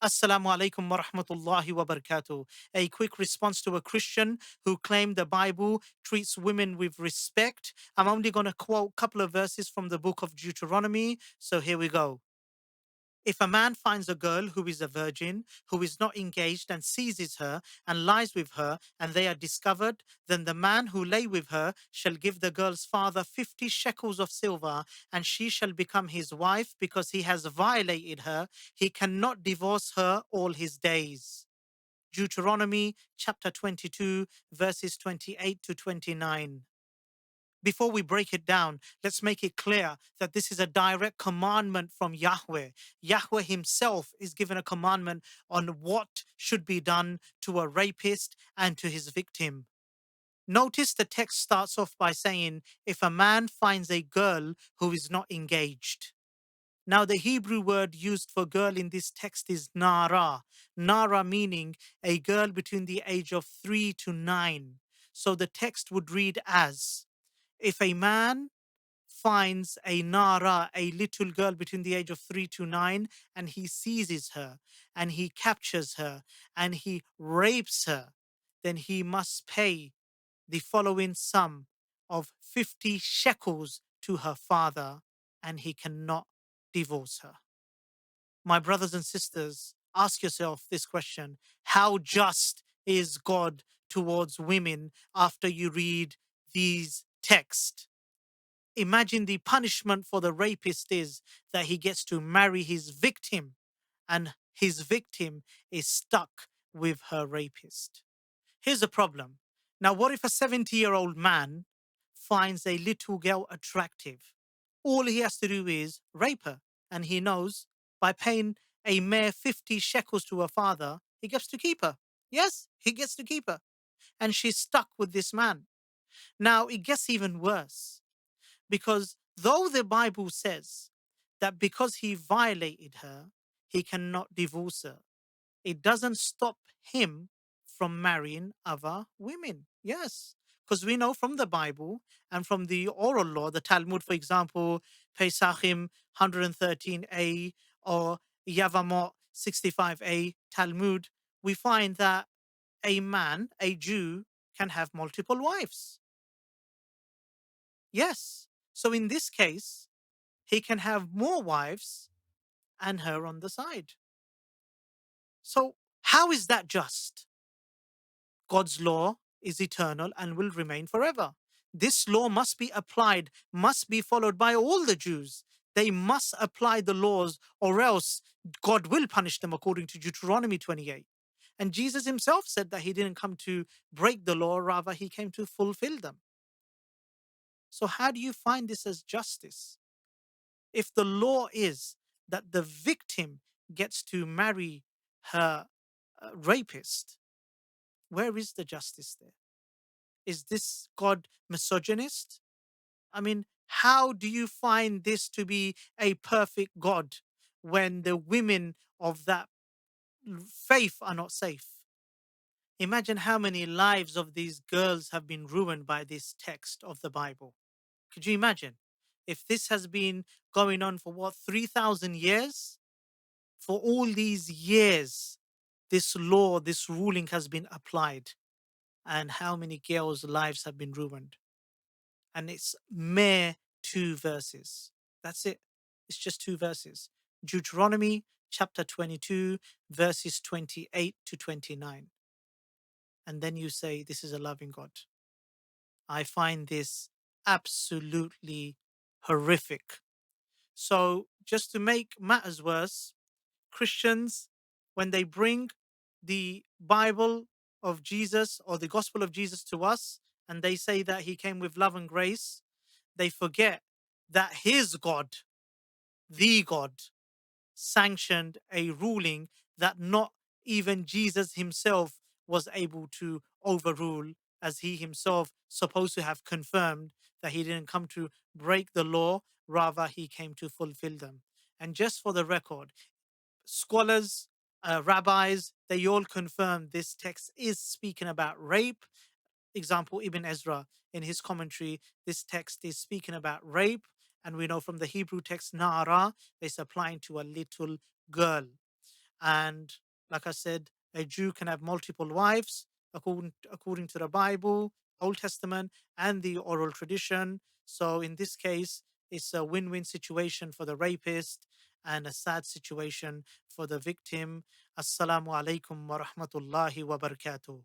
Assalamu alaikum wa rahmatullahi wa barakatuh. A quick response to a Christian who claimed the Bible treats women with respect. I'm only going to quote a couple of verses from the book of Deuteronomy. So here we go. If a man finds a girl who is a virgin, who is not engaged, and seizes her and lies with her, and they are discovered, then the man who lay with her shall give the girl's father 50 shekels of silver, and she shall become his wife because he has violated her. He cannot divorce her all his days. Deuteronomy chapter 22, verses 28 to 29. Before we break it down, let's make it clear that this is a direct commandment from Yahweh. Yahweh himself is given a commandment on what should be done to a rapist and to his victim. Notice the text starts off by saying, if a man finds a girl who is not engaged. Now, the Hebrew word used for girl in this text is nara. Nara meaning a girl between the age of 3 to 9. So the text would read as, if a man finds a Nara, a little girl between the age of 3 to 9, and he seizes her and he captures her and he rapes her, then he must pay the following sum of 50 shekels to her father, and he cannot divorce her. My brothers and sisters, ask yourself this question: how just is God towards women after you read these texts? Imagine the punishment for the rapist is that he gets to marry his victim, and his victim is stuck with her rapist. Here's a problem. Now, what if a 70-year-old man finds a little girl attractive? All he has to do is rape her, and he knows by paying a mere 50 shekels to her father, he gets to keep her. Yes, he gets to keep her. And she's stuck with this man. Now, it gets even worse because though the Bible says that because he violated her, he cannot divorce her, it doesn't stop him from marrying other women. Yes, because we know from the Bible and from the oral law, the Talmud, for example, Pesachim 113a or Yavamot 65a Talmud, we find that a man, a Jew, can have multiple wives. Yes. So in this case, he can have more wives and her on the side. So, how is that just? God's law is eternal and will remain forever. This law must be applied, must be followed by all the Jews. They must apply the laws, or else God will punish them according to Deuteronomy 28. And Jesus himself said that he didn't come to break the law, rather, he came to fulfill them. So, how do you find this as justice? If the law is that the victim gets to marry her rapist, where is the justice there? Is this God misogynist? I mean, how do you find this to be a perfect God when the women of that faith are not safe? Imagine how many lives of these girls have been ruined by this text of the Bible. Could you imagine? If this has been going on for what, 3,000 years? For all these years, this law, this ruling has been applied, and how many girls' lives have been ruined. And it's mere 2 verses. That's it. It's just 2 verses. Deuteronomy chapter 22, verses 28 to 29. And then you say, this is a loving God. I find this absolutely horrific. So, just to make matters worse, Christians, when they bring the Bible of Jesus or the gospel of Jesus to us, and they say that he came with love and grace, they forget that his God, the God, sanctioned a ruling that not even Jesus himself was able to overrule, as he himself supposed to have confirmed that he didn't come to break the law, rather he came to fulfill them. And just for the record, scholars, rabbis, they all confirm this text is speaking about rape. Example, Ibn Ezra, in his commentary, this text is speaking about rape. And we know from the Hebrew text, Nara, it's applying to a little girl. And like I said, a Jew can have multiple wives according to the Bible, Old Testament, and the oral tradition. So in this case, it's a win-win situation for the rapist and a sad situation for the victim. Assalamu alaikum wa rahmatullahi wa barakatuh.